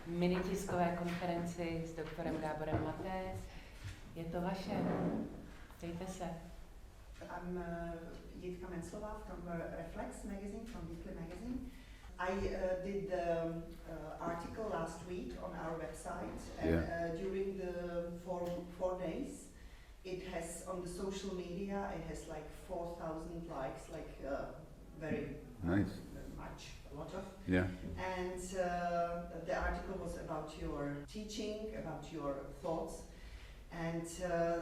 mini tiskové konferenci s doktorem Gaborem Maté. Je to vaše. Dejte se. I'm Jitka Menclová from Reflex magazine, from Weekly magazine. I did the article last week on our website, and during the four days, it has on the social media, it has like 4,000 likes, like very nice. Much, a lot of. Yeah. And the article was about your teaching, about your thoughts, and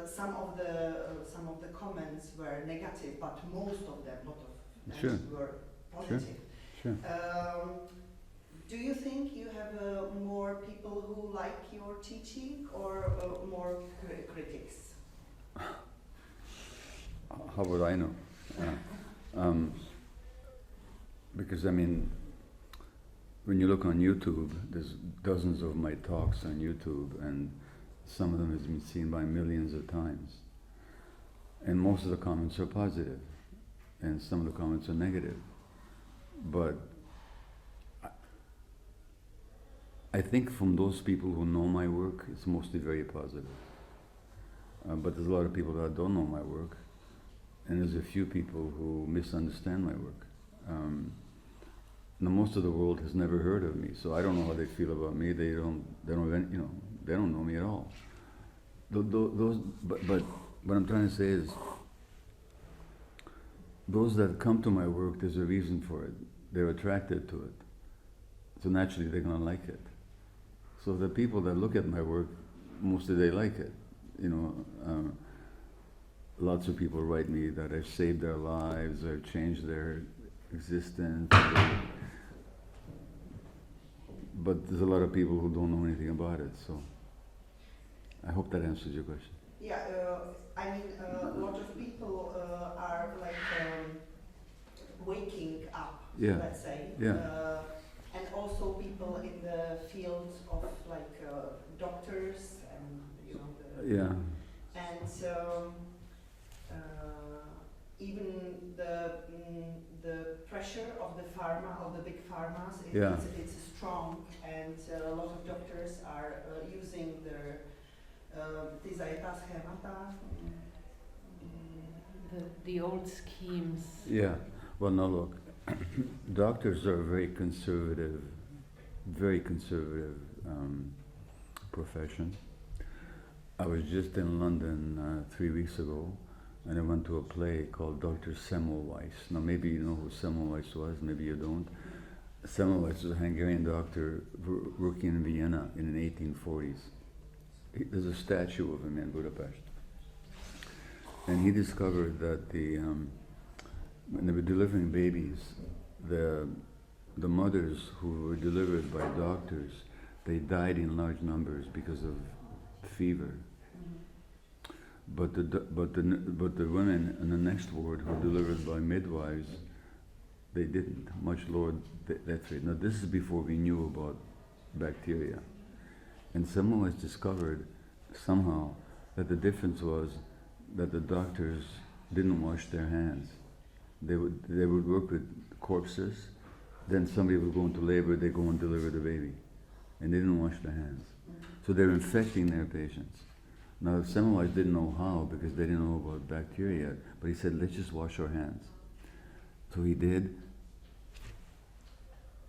some of the comments were negative, but most of them, lot of Sure. were positive. Sure. Do you think you have more people who like your teaching or more critics? How would I know? Because I mean, when you look on YouTube, there's dozens of my talks on YouTube, and some of them has been seen by millions of times. And most of the comments are positive, and some of the comments are negative. But I think from those people who know my work, it's mostly very positive. But there's a lot of people that don't know my work, and there's a few people who misunderstand my work. Now most of the world has never heard of me, so I don't know how they feel about me. They don't know me at all. But what I'm trying to say is, those that come to my work, there's a reason for it. They're attracted to it, so naturally they're going to like it. So the people that look at my work, mostly they like it. Lots of people write me that I've saved their lives, I've changed their existence. But there's a lot of people who don't know anything about it, so I hope that answers your question. Yeah, I mean, a lot of people are like waking up, let's say. Yeah. And also people in the field of like doctors and and even the pressure of the pharma, of the big pharmas, it's strong, and a lot of doctors are using their the old schemes. Yeah. Well, now look, doctors are a very conservative profession. I was just in London 3 weeks ago, and I went to a play called Dr. Semmelweis. Now maybe you know who Semmelweis was, maybe you don't. Semmelweis was a Hungarian doctor working in Vienna in the 1840s. There's a statue of him in Budapest. And he discovered that when they were delivering babies, the mothers who were delivered by doctors, they died in large numbers because of fever. But the women in the next ward who were delivered by midwives, they didn't, much lower death rate. Now this is before we knew about bacteria. And someone has discovered somehow that the difference was that the doctors didn't wash their hands. They would work with corpses, then somebody would go into labor, they go and deliver the baby. And they didn't wash their hands. So they're infecting their patients. Now Semmelweis didn't know how, because they didn't know about bacteria yet, but he said, let's just wash our hands. So he did.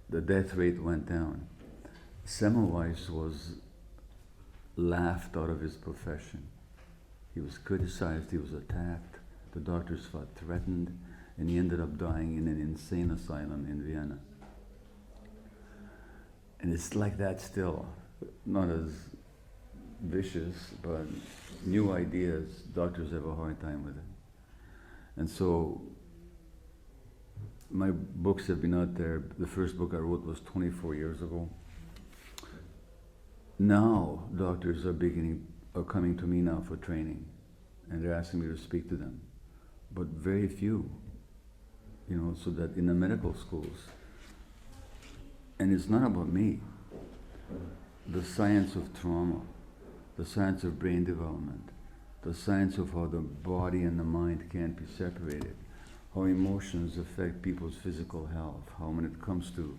The death rate went down. Semmelweis was laughed out of his profession. He was criticized, he was attacked, the doctors felt threatened, and he ended up dying in an insane asylum in Vienna. And it's like that still, not as vicious, but new ideas, doctors have a hard time with it. And so, my books have been out there. The first book I wrote was 24 years ago. Now, doctors are coming to me now for training, and they're asking me to speak to them. But very few, so that in the medical schools, and it's not about me, the science of trauma, the science of brain development, the science of how the body and the mind can't be separated, how emotions affect people's physical health, how when it comes to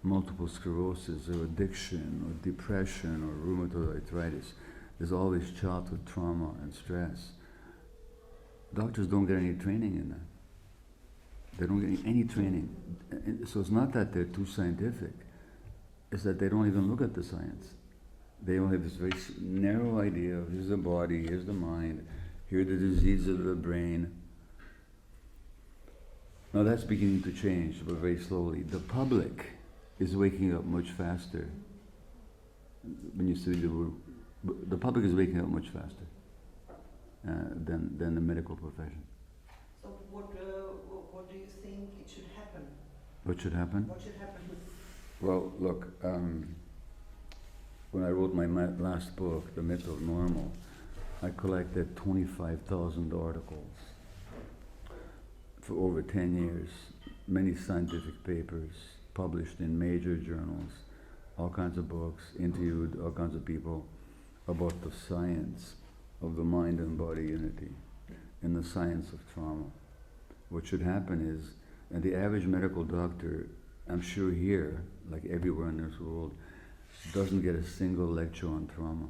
multiple sclerosis or addiction or depression or rheumatoid arthritis, there's always childhood trauma and stress. Doctors don't get any training in that. They don't get any training. So it's not that they're too scientific, it's that they don't even look at the science. They only have this very narrow idea of here's the body, here's the mind, here are the diseases of the brain. Now that's beginning to change, but very slowly. The public is waking up much faster. When you study the public is waking up much faster than the medical profession. So what do you think it should happen? What should happen? What should happen? Well, look, when I wrote my last book, The Myth of Normal, I collected 25,000 articles for over 10 years, many scientific papers published in major journals, all kinds of books, interviewed all kinds of people about the science of the mind and body unity and the science of trauma. What should happen is, and the average medical doctor, I'm sure here, like everywhere in this world, doesn't get a single lecture on trauma.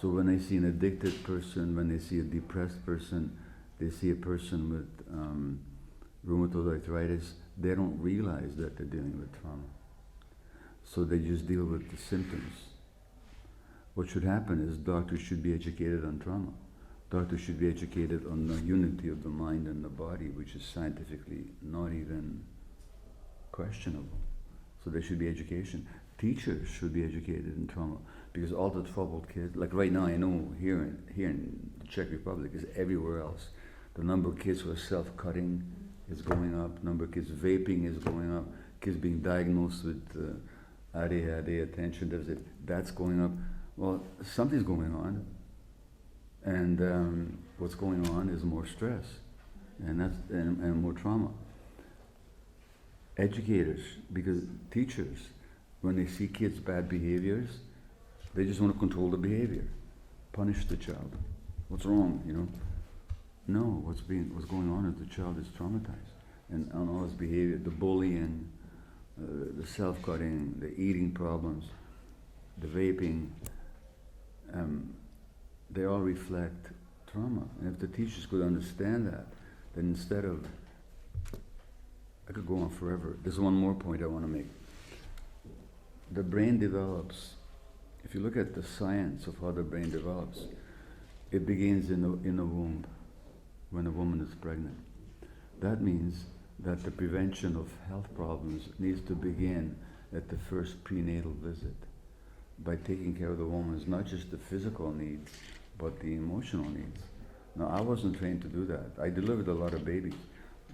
So when they see an addicted person, when they see a depressed person, they see a person with rheumatoid arthritis, they don't realize that they're dealing with trauma. So they just deal with the symptoms. What should happen is doctors should be educated on trauma. Doctors should be educated on the unity of the mind and the body, which is scientifically not even questionable. So there should be education. Teachers should be educated in trauma, because all the troubled kids, like right now I know here in the Czech Republic is everywhere else, the number of kids who are self-cutting is going up, number of kids vaping is going up, kids being diagnosed with ADHD, attention deficit, that's going up. Well, something's going on, and what's going on is more stress, and more trauma. Educators, because teachers, when they see kids' bad behaviors, they just want to control the behavior, punish the child. What's wrong, you know? No, what's going on is the child is traumatized, and on all his behavior, the bullying, the self-cutting, the eating problems, the vaping, they all reflect trauma. And if the teachers could understand that, then instead of, I could go on forever. There's one more point I want to make. The brain develops, if you look at the science of how the brain develops, it begins in the womb, when a woman is pregnant. That means that the prevention of health problems needs to begin at the first prenatal visit, by taking care of the woman's, not just the physical needs, but the emotional needs. Now, I wasn't trained to do that. I delivered a lot of babies,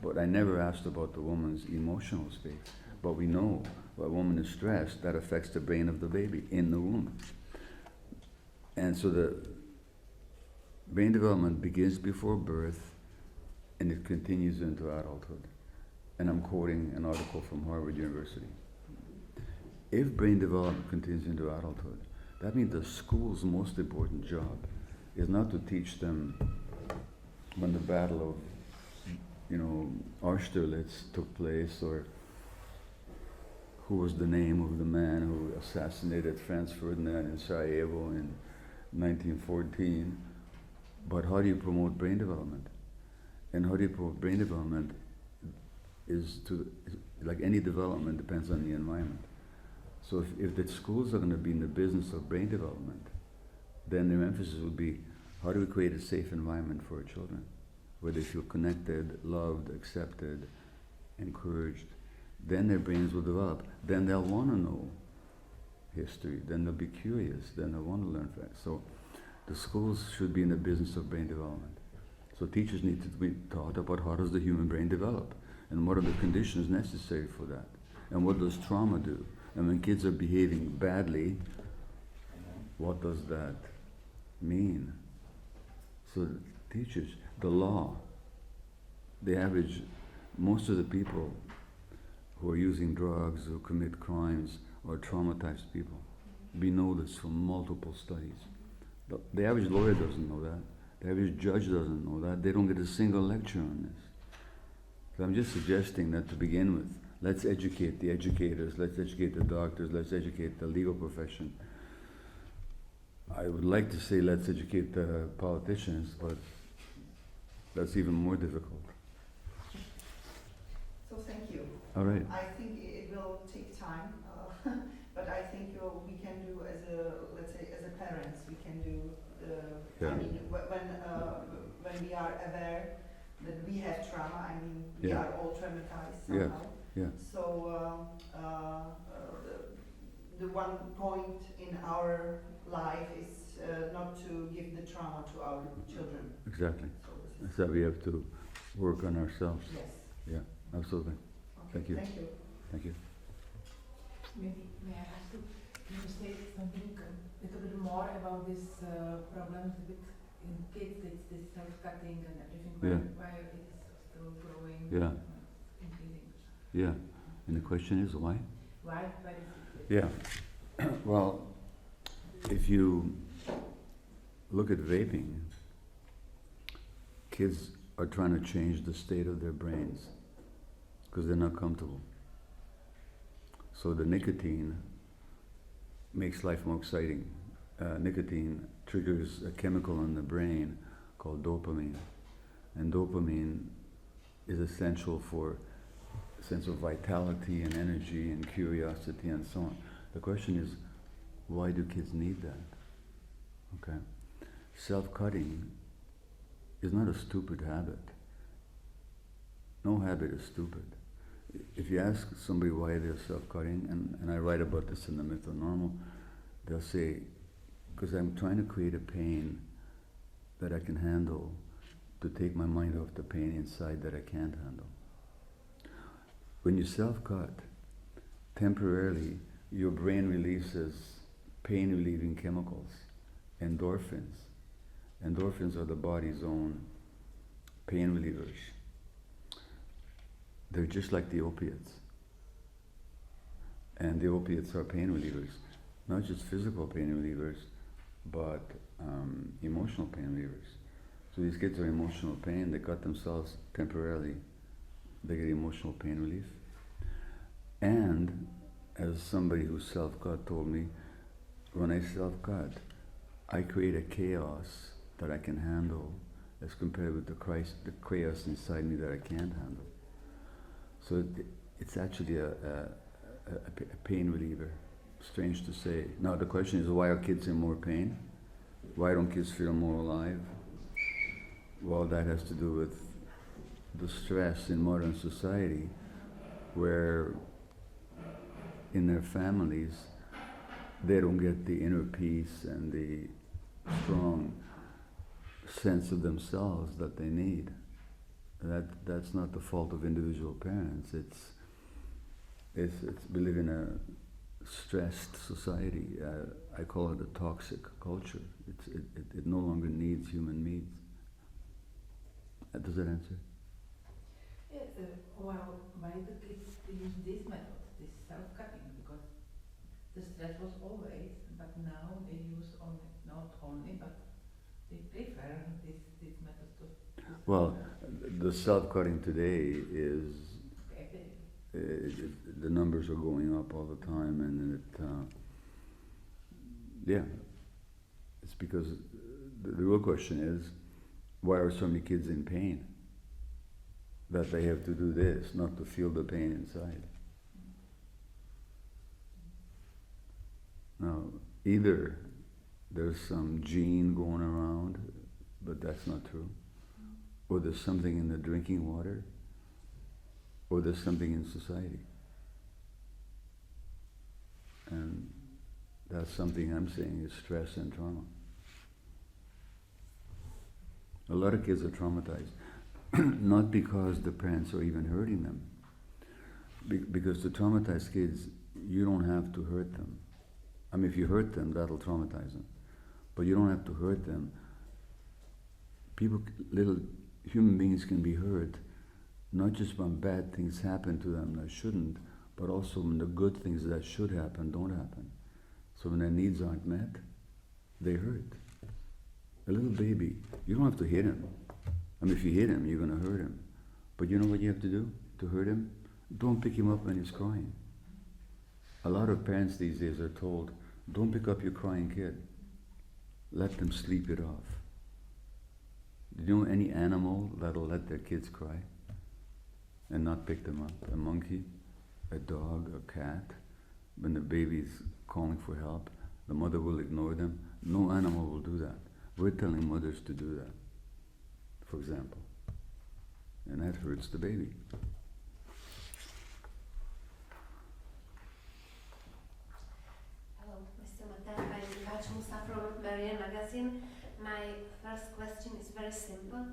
but I never asked about the woman's emotional state. But we know when a woman is stressed, that affects the brain of the baby in the womb. And so the brain development begins before birth, and it continues into adulthood. And I'm quoting an article from Harvard University. If brain development continues into adulthood, that means the school's most important job is not to teach them when the battle of, Austerlitz took place, or who was the name of the man who assassinated Franz Ferdinand in Sarajevo in 1914, but how do you promote brain development? And how do you promote brain development is like any development, depends on the environment. So if the schools are going to be in the business of brain development, then their emphasis would be, how do we create a safe environment for our children, where they feel connected, loved, accepted, encouraged? Then their brains will develop. Then they'll want to know history. Then they'll be curious. Then they'll want to learn facts. So the schools should be in the business of brain development. So teachers need to be taught about how does the human brain develop, and what are the conditions necessary for that, and what does trauma do? And when kids are behaving badly, what does that mean? So teachers, the law, the average, most of the people who are using drugs, who commit crimes, are traumatized people. We know this from multiple studies. The average lawyer doesn't know that. The average judge doesn't know that. They don't get a single lecture on this. So I'm just suggesting that to begin with, Let's educate the educators, let's educate the doctors, let's educate the legal profession. I would like to say let's educate the politicians, but that's even more difficult. So thank you. All right. I think it will take time, but I think we can do as a parents, we can do. Yeah. I mean, when we are aware that we have trauma, I mean, we Yeah. are all traumatized Yeah. somehow. Yeah. So the one point in our life is not to give the trauma to our children. Exactly. So this is So we have to work on ourselves. yes. Yeah, absolutely. Okay. Thank you. Thank you. Thank you. Maybe may I ask you, can you say something a little bit more about this problems with in kids, this self-cutting and everything, Yeah. why it is still growing, Yeah. increasing? Yeah. And the question is why? Why is it? Yeah. Well, if you look at vaping, kids are trying to change the state of their brains because they're not comfortable. So the nicotine makes life more exciting. Nicotine triggers a chemical in the brain called dopamine. And dopamine is essential for a sense of vitality and energy and curiosity and so on. The question is, why do kids need that? Okay. Self-cutting is not a stupid habit. No habit is stupid. If you ask somebody why they're self-cutting, and I write about this in The Myth of Normal, they'll say, because I'm trying to create a pain that I can handle, to take my mind off the pain inside that I can't handle. When you self-cut, temporarily your brain releases pain-relieving chemicals, endorphins. Endorphins are the body's own pain relievers. They're just like the opiates. And the opiates are pain relievers. Not just physical pain relievers, but emotional pain relievers. So these kids are emotional pain, they cut themselves temporarily, they get emotional pain relief. And as somebody who self-cut told me, when I self-cut, I create a chaos that I can handle as compared with the chaos inside me that I can't handle. So it's actually a pain reliever. Strange to say. Now the question is, why are kids in more pain? Why don't kids feel more alive? Well, that has to do with the stress in modern society, where in their families they don't get the inner peace and the strong sense of themselves that they need. That's not the fault of individual parents. It's we live in a stressed society. I call it a toxic culture. It no longer needs human needs. Does that answer? Yes, well, why do kids use this method, this self-cutting? Because the stress was always, but now they use not only, but they prefer this method to. Well, the self-cutting today is, the numbers are going up all the time, and it's because the real question is, why are so many kids in pain? That they have to do this, not to feel the pain inside. Now, either there's some gene going around, but that's not true, or there's something in the drinking water, or there's something in society. And that's something I'm saying is stress and trauma. A lot of kids are traumatized, not because the parents are even hurting them, because the traumatized kids, you don't have to hurt them. I mean, if you hurt them, that'll traumatize them. But you don't have to hurt them. Little human beings can be hurt, not just when bad things happen to them that shouldn't, but also when the good things that should happen don't happen. So when their needs aren't met, they hurt. A little baby, you don't have to hit him. I mean, if you hit him, you're going to hurt him. But you know what you have to do to hurt him? Don't pick him up when he's crying. A lot of parents these days are told, don't pick up your crying kid. Let them sleep it off. Do you know any animal that'll let their kids cry and not pick them up? A monkey, a dog, a cat. When the baby's calling for help, the mother will ignore them. No animal will do that. We're telling mothers to do that, for example. And that hurts the baby. Hello, Mr. Maté. I'm Gabor Maté from Marian magazine. My first question is very simple.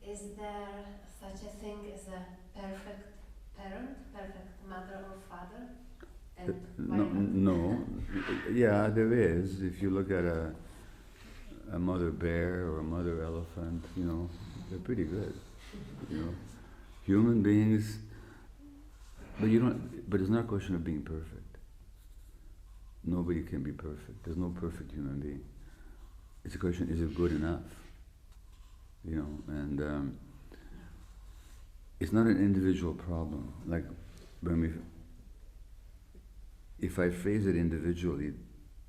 Is there such a thing as a perfect parent, perfect mother or father? And why not? No. Yeah, there is. If you look at a mother bear or a mother elephant, you know, they're pretty good. You know, human beings, but you don't. But it's not a question of being perfect. Nobody can be perfect. There's no perfect human being. It's a question: is it good enough? You know, and it's not an individual problem. Like when we. If I phrase it individually,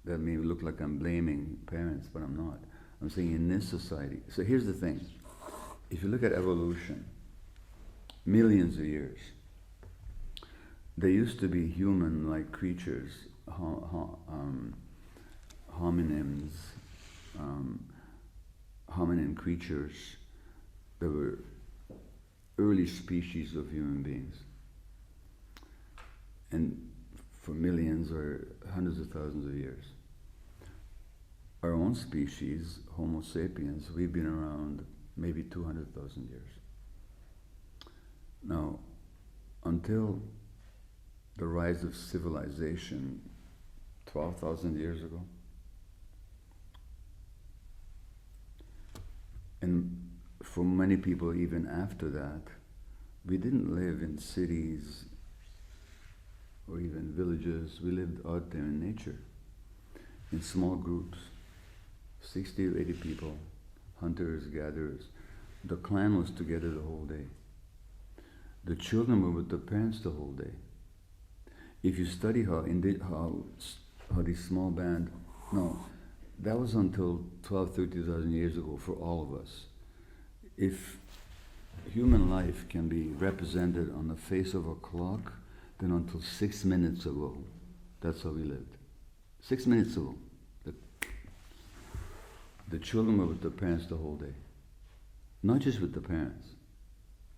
that may look like I'm blaming parents, but I'm not. I'm saying in this society. So here's the thing. If you look at evolution, millions of years, there used to be human-like creatures, hominins, hominin creatures that were early species of human beings. And for millions or hundreds of thousands of years. Our own species, Homo sapiens, we've been around maybe 200,000 years. Now, until the rise of civilization 12,000 years ago, and for many people even after that, we didn't live in cities or even villages. We lived out there in nature, in small groups, 60 or 80 people, hunters, gatherers. The clan was together the whole day. The children were with the parents the whole day. If you study how these small band, no, that was until 12, 30,000 years ago for all of us. If human life can be represented on the face of a clock, then until 6 minutes ago, that's how we lived. 6 minutes ago, the children were with the parents the whole day. Not just with the parents,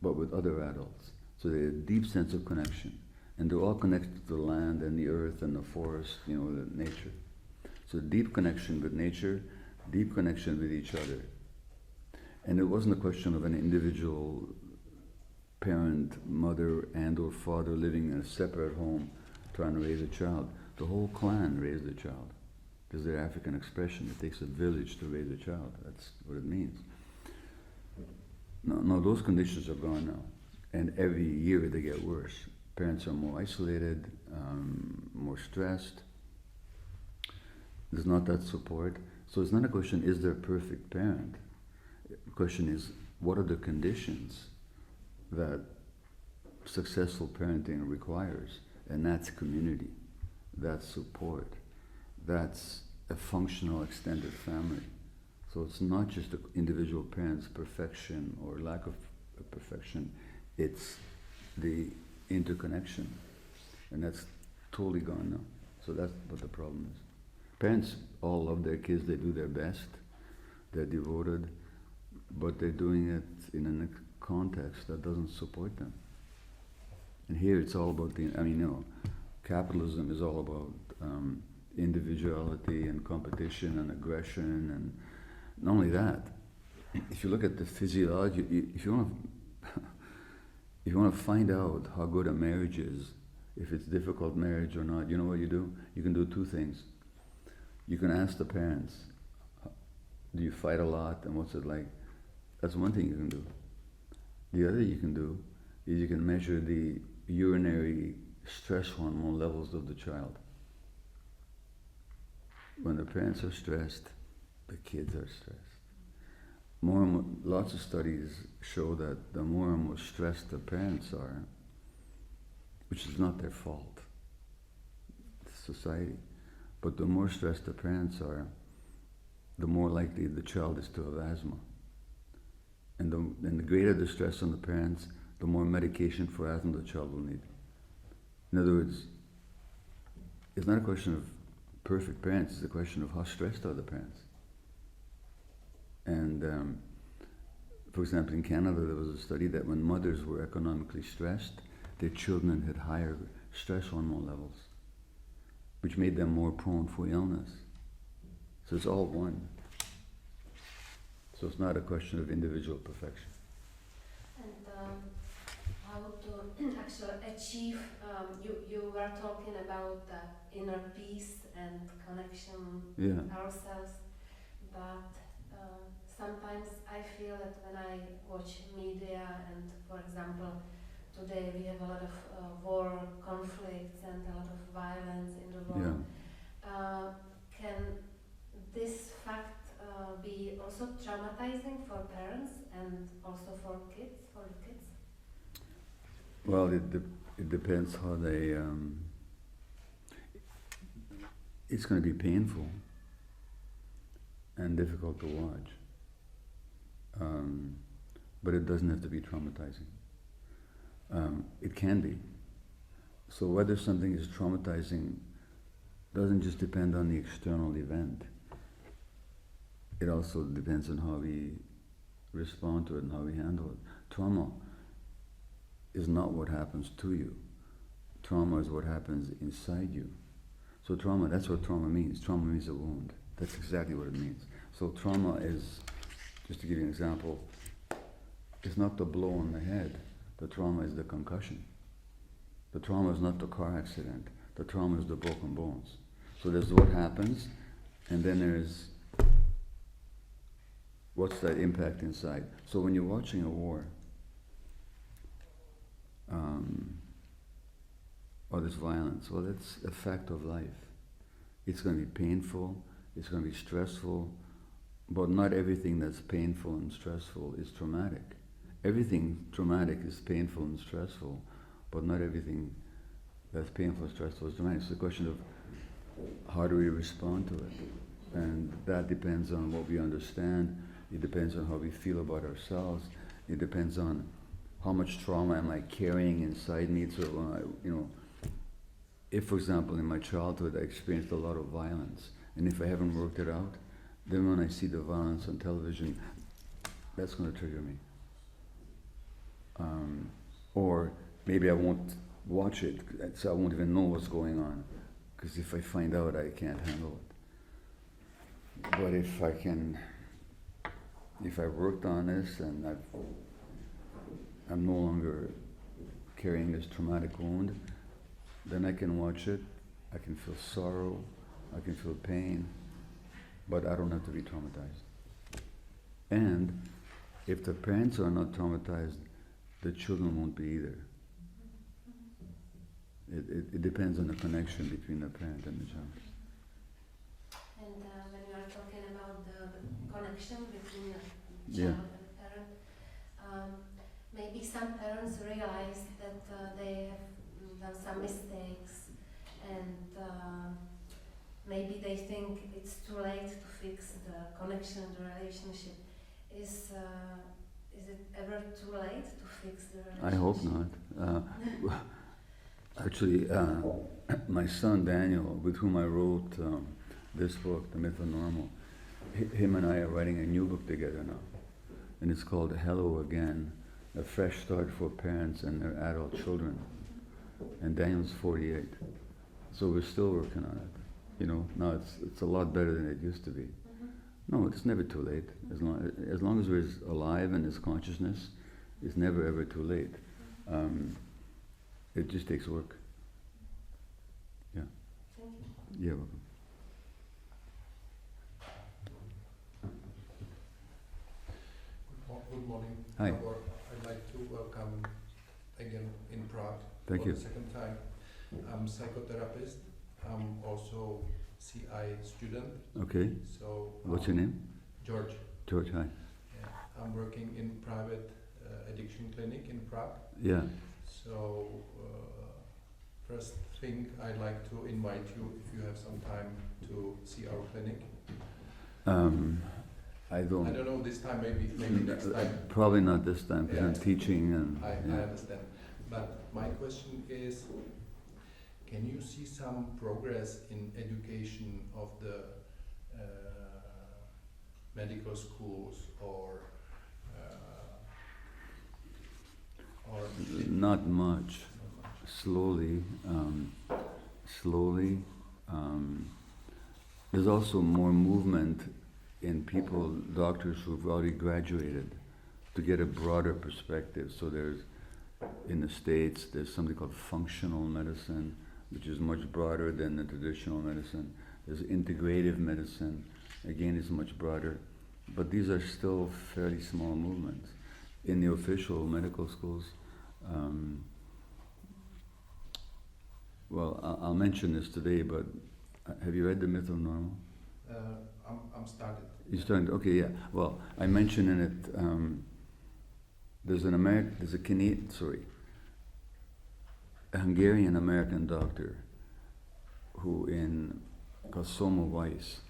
but with other adults. So they had a deep sense of connection. And they're all connected to the land and the earth and the forest, you know, the nature. So deep connection with nature, deep connection with each other. And it wasn't a question of an individual parent, mother and or father living in a separate home trying to raise a child. The whole clan raised a child. There's their African expression, it takes a village to raise a child. That's what it means. No, those conditions are gone now. And every year they get worse. Parents are more isolated, more stressed. There's not that support. So it's not a question, is there a perfect parent? The question is, what are the conditions that successful parenting requires? And that's community, that's support, that's a functional extended family. So it's not just the individual parent's perfection or lack of perfection, it's the interconnection. And that's totally gone now. So that's what the problem is. Parents all love their kids, they do their best, they're devoted, but they're doing it in a context that doesn't support them. And here it's all about capitalism is all about individuality and competition and aggression, and not only that, if you look at the physiology, if you want to find out how good a marriage is, if it's difficult marriage or not, you know what you do? You can do two things. You can ask the parents, do you fight a lot and what's it like? That's one thing you can do. The other you can do is you can measure the urinary stress hormone levels of the child. When the parents are stressed, the kids are stressed. More and more, lots of studies show that the more and more stressed the parents are, which is not their fault. It's society. But the more stressed the parents are, the more likely the child is to have asthma. And the greater the stress on the parents, the more medication for asthma the child will need. In other words, it's not a question of perfect parents, it's a question of how stressed are the parents. And for example, in Canada, there was a study that when mothers were economically stressed, their children had higher stress hormone levels, which made them more prone for illness. So it's all one. So it's not a question of individual perfection. And how to actually achieve, you were talking about inner peace and connection ourselves, but sometimes I feel that when I watch media and, for example, today we have a lot of war, conflicts and a lot of violence in the world. Can this fact be also traumatizing for parents and also for the kids? Well, it depends how they... it's going to be painful and difficult to watch. But it doesn't have to be traumatizing. It can be. So whether something is traumatizing doesn't just depend on the external event. It also depends on how we respond to it and how we handle it. Trauma is not what happens to you. Trauma is what happens inside you. So trauma, that's what trauma means. Trauma means a wound. That's exactly what it means. So trauma is, just to give you an example, it's not the blow on the head. The trauma is the concussion. The trauma is not the car accident. The trauma is the broken bones. So there's what happens, and then there's what's that impact inside. So when you're watching a war, or there's violence, well, that's a fact of life. It's going to be painful, it's going to be stressful, but not everything that's painful and stressful is traumatic. Everything traumatic is painful and stressful, but not everything that's painful and stressful is traumatic. It's a question of how do we respond to it? And that depends on what we understand. It depends on how we feel about ourselves. It depends on how much trauma am I carrying inside me. So, if, for example, in my childhood I experienced a lot of violence, and if I haven't worked it out, then when I see the violence on television, that's going to trigger me. Or maybe I won't watch it, so I won't even know what's going on, because if I find out, I can't handle it. But if I worked on this and I'm no longer carrying this traumatic wound, then I can watch it, I can feel sorrow, I can feel pain, but I don't have to be traumatized. And if the parents are not traumatized, the children won't be either. It depends on the connection between the parent and the child. And when you are talking about the connection between the child and the parent, maybe some parents realize that they have done some mistakes, and maybe they think it's too late to fix the connection, the relationship. Is it ever too late to fix the relationship? I hope not. Actually, my son Daniel, with whom I wrote this book, The Myth of Normal, him and I are writing a new book together now. And it's called Hello Again, A Fresh Start for Parents and Their Adult Children. And Daniel's 48. So we're still working on it. Now it's a lot better than it used to be. No, it's never too late. As long as we're alive and there's consciousness, it's never ever too late. It just takes work. Yeah. Thank you. Yeah, welcome. Good morning. Hi. Gabor, I'd like to welcome again in Prague. Thank for you. the second time. I'm a psychotherapist. I'm also CI student. Okay. So What's your name? George. George, hi. Yeah. I'm working in private addiction clinic in Prague. Yeah. So first thing, I'd like to invite you, if you have some time, to see our clinic. I don't know this time, maybe next time. Probably not this time because I'm teaching and I understand. But my question is, can you see some progress in education of the medical schools or not much. Slowly. There's also more movement in people, doctors who've already graduated, to get a broader perspective. So there's, in the States, there's something called functional medicine, which is much broader than the traditional medicine. There's integrative medicine, again, is much broader. But these are still fairly small movements. In the official medical schools, well, I'll mention this today, but have you read The Myth of Normal? I'm started. You started? Okay, yeah. Well, I mentioned in it, there's a Hungarian-American doctor called Soma Weiss,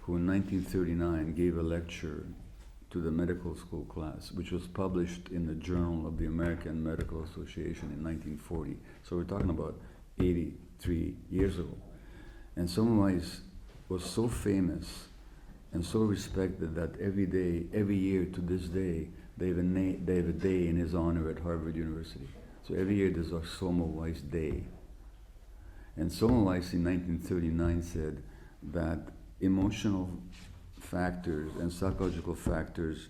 who in 1939 gave a lecture to the medical school class, which was published in the Journal of the American Medical Association in 1940. So we're talking about 83 years ago. And Soma Weiss was so famous and so respected that every year to this day, they have a day in his honor at Harvard University. So every year there's a Soma Weiss Day. And Soma Weiss in 1939 said that emotional factors and psychological factors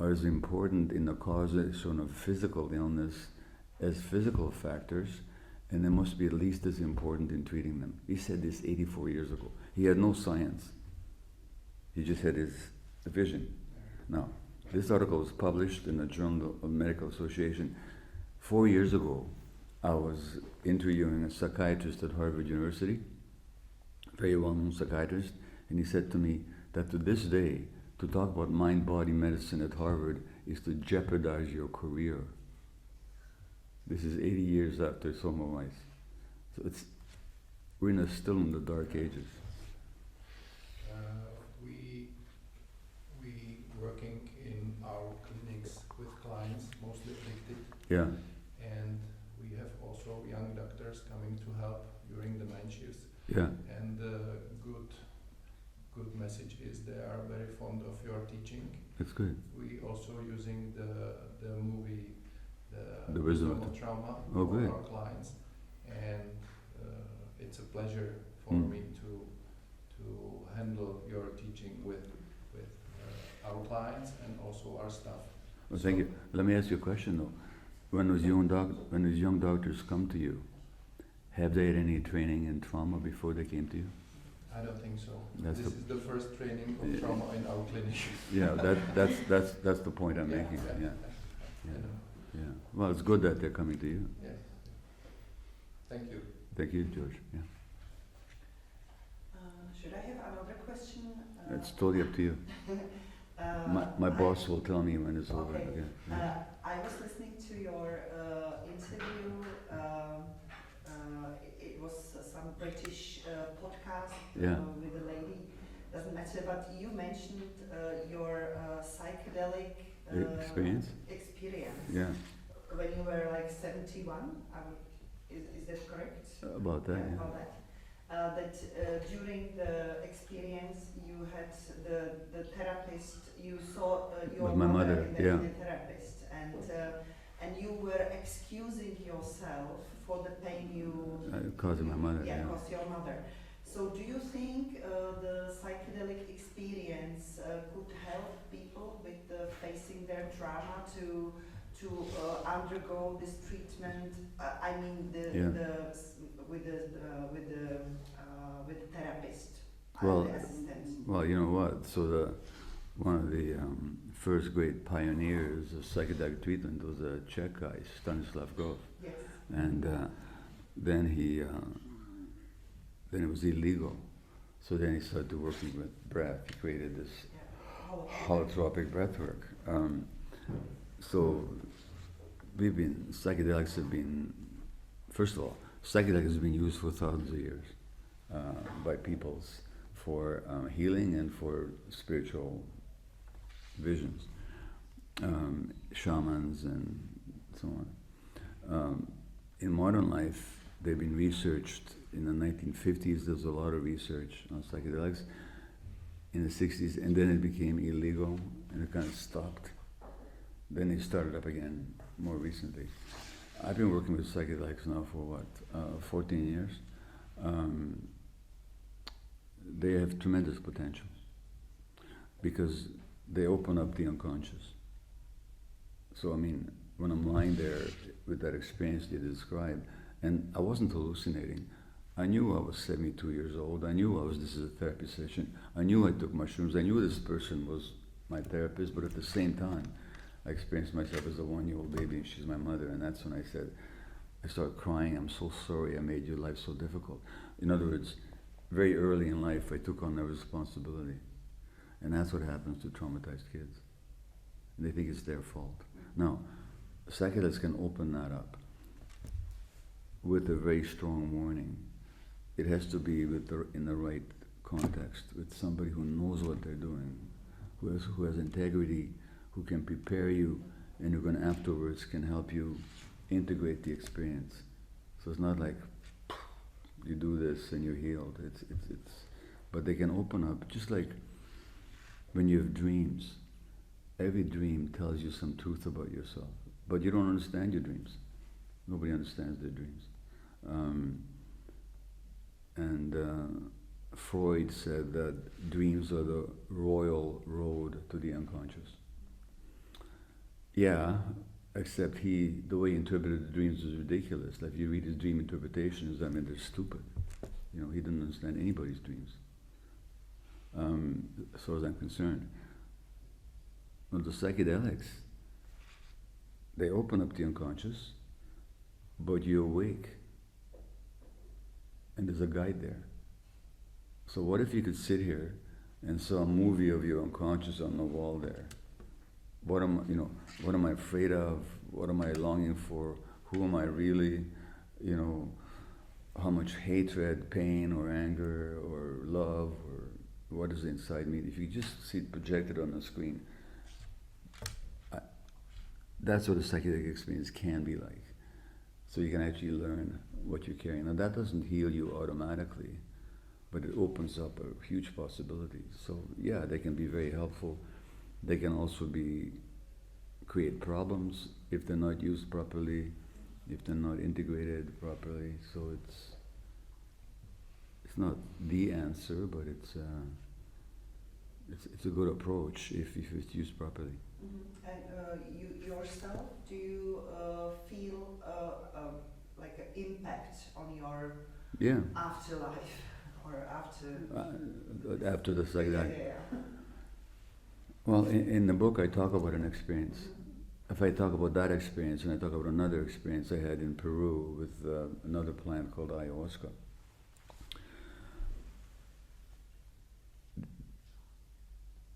are as important in the causation of physical illness as physical factors, and they must be at least as important in treating them. He said this 84 years ago. He had no science. He just had his vision. Now, this article was published in the Journal of Medical Association. 4 years ago, I was interviewing a psychiatrist at Harvard University, very well-known psychiatrist, and he said to me that to this day, to talk about mind-body medicine at Harvard is to jeopardize your career. This is 80 years after Soma Weiss. So we're still in the dark ages. We working in our clinics with clients, mostly addicted. Yeah. And we have also young doctors coming to help during the night shifts. Yeah. And the good message is they are very fond of your teaching. That's good. We also using the movie, the Wisdom of Trauma for for our clients, and it's a pleasure for me to handle your teaching with our clients and also our staff. Well, thank you. Let me ask you a question though. When those young doctors come to you, have they had any training in trauma before they came to you? I don't think so. This is the first training of trauma in our clinic. Yeah, that's the point I'm making. Yeah. Well, it's good that they're coming to you. Yes. Thank you. Thank you, George. Yeah. Should I have another question? It's totally up to you. My boss will tell me when it's over. Okay. Yeah. I was listening to your interview. It was some British podcast with a lady. Doesn't matter, but you mentioned your psychedelic experience. Yeah. When you were like 71, is that correct? About that. Yeah. About that. That during the experience you had the therapist, you saw your my mother in the therapist, and you were excusing yourself for the pain you causing my mother. Yeah, caused your mother. So do you think the psychedelic experience could help people with facing their trauma to undergo this treatment? I mean, with the therapist, the assistant. Well, you know what? So one of the first great pioneers of psychedelic treatment was a Czech guy, Stanislav Grof. Yes. And then it was illegal. So then he started working with breath. He created this holotropic breath work. So psychedelics have been, first of all, Psychedelic has been used for thousands of years by peoples for healing and for spiritual visions, shamans and so on. In modern life, they've been researched. In the 1950s, there was a lot of research on psychedelics. In the 60s, and then it became illegal, and it kind of stopped. Then they started up again more recently. I've been working with psychedelics now for 14 years. They have tremendous potential because they open up the unconscious. So I mean, when I'm lying there with that experience you described, and I wasn't hallucinating. I knew I was 72 years old. I knew this is a therapy session. I knew I took mushrooms. I knew this person was my therapist, but at the same time, I experienced myself as a 1-year-old baby, and she's my mother, and that's when I started crying. I'm so sorry I made your life so difficult. In other words, very early in life, I took on the responsibility. And that's what happens to traumatized kids. And they think it's their fault. Now, psychedelics can open that up with a very strong warning. It has to be in the right context, with somebody who knows what they're doing, who has integrity, who can prepare you, and who can afterwards can help you integrate the experience. So it's not like you do this and you're healed. But they can open up, just like when you have dreams. Every dream tells you some truth about yourself, but you don't understand your dreams. Nobody understands their dreams. Freud said that dreams are the royal road to the unconscious. Yeah, except the way he interpreted the dreams was ridiculous. Like if you read his dream interpretations, I mean, they're stupid. You know, he didn't understand anybody's dreams, as far as I'm concerned. Well, the psychedelics, they open up the unconscious, but you're awake, and there's a guide there. So what if you could sit here and saw a movie of your unconscious on the wall there? What am I afraid of? What am I longing for? Who am I really? You know, how much hatred, pain, or anger, or love, or what is inside me? If you just see it projected on the screen, that's what a psychedelic experience can be like. So you can actually learn what you're carrying. Now that doesn't heal you automatically, but it opens up a huge possibility. So yeah, they can be very helpful. They can also create problems if they're not used properly, if they're not integrated properly. So it's not the answer, but it's a good approach if it's used properly. Mm-hmm. And you yourself, do you feel like an impact on your afterlife or after the psychedelic? Yeah. Well, in the book I talk about an experience. If I talk about that experience and I talk about another experience I had in Peru with another plant called ayahuasca.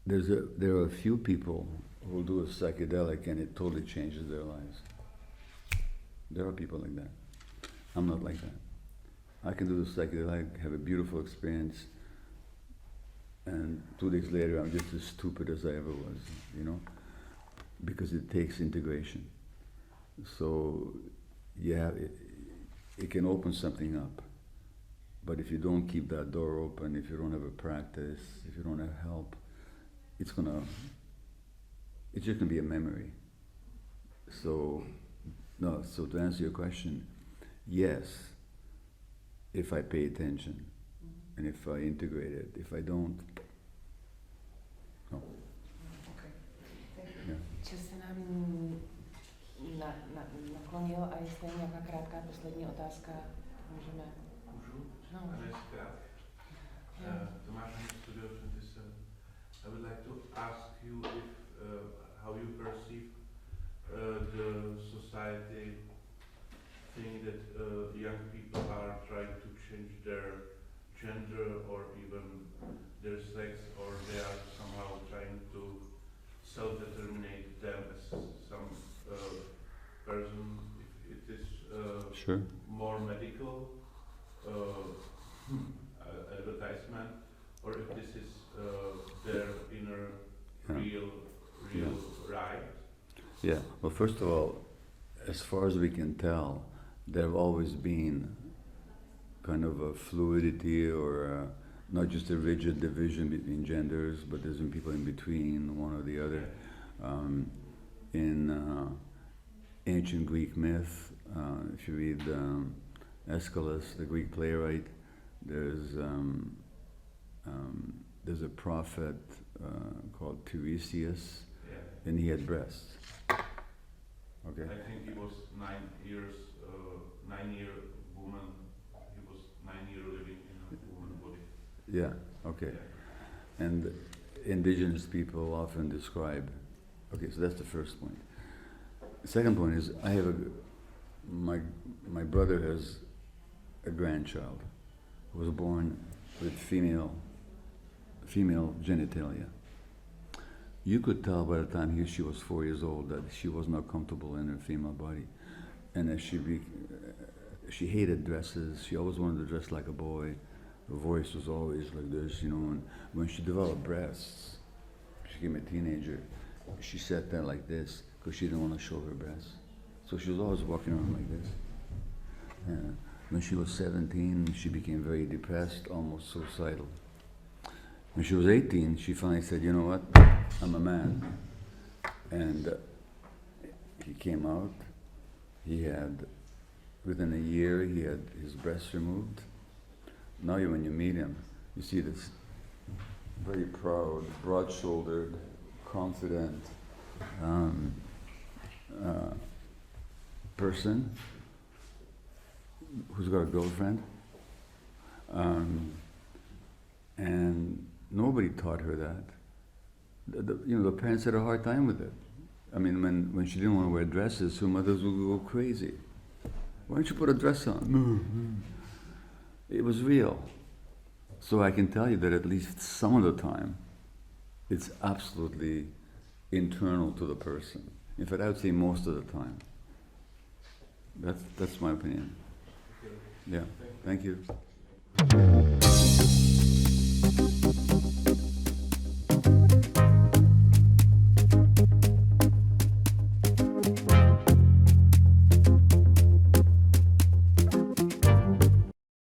There are a few people who do a psychedelic and it totally changes their lives. There are people like that. I'm not like that. I can do the psychedelic, have a beautiful experience, and 2 days later I'm just as stupid as I ever was, you know? Because it takes integration. So yeah, it can open something up. But if you don't keep that door open, if you don't have a practice, if you don't have help, it's just gonna be a memory. So to answer your question, yes, if I pay attention and if I integrate it. If I don't, no. Okay. Thank you. Yeah. Čas se nám naklonil a jestli je nějaká krátká poslední otázka, můžeme. Můžu? No. Tomáš Studio 27. I would like to ask you if how you perceive the society think that young people are trying to change their gender or even their sex, or they are somehow trying to self-determinate them as some person. If it is Sure. more medical or if this is their inner real right. Yeah, well, first of all, as far as we can tell, there have always been kind of a fluidity or not just a rigid division between genders, but there's been people in between, one or the other. In ancient Greek myth, if you read Aeschylus, the Greek playwright, there's a prophet called Tiresias, and he had breasts. Okay. I think he was 9 years, 9-year woman. He was 9 years living in a woman body. Yeah. Okay. Yeah. And indigenous people often describe. Okay, so that's the first point. The second point is I have my brother has a grandchild who was born with female genitalia. You could tell by the time she was 4 years old that she was not comfortable in her female body, and as she hated dresses. She always wanted to dress like a boy. Her voice was always like this, And when she developed breasts, she became a teenager. She sat there like this because she didn't want to show her breasts. So she was always walking around like this. When she was 17, she became very depressed, almost suicidal. When she was 18, she finally said, you know what, I'm a man. And he came out. He had, within a year, he had his breasts removed. Now when you meet him, you see this very proud, broad-shouldered, confident person who's got a girlfriend. And nobody taught her that. The parents had a hard time with it. I mean, when she didn't want to wear dresses, her mothers would go crazy. Why don't you put a dress on? It was real. So I can tell you that at least some of the time, it's absolutely internal to the person. In fact, I would say most of the time. That's my opinion. Yeah, thank you.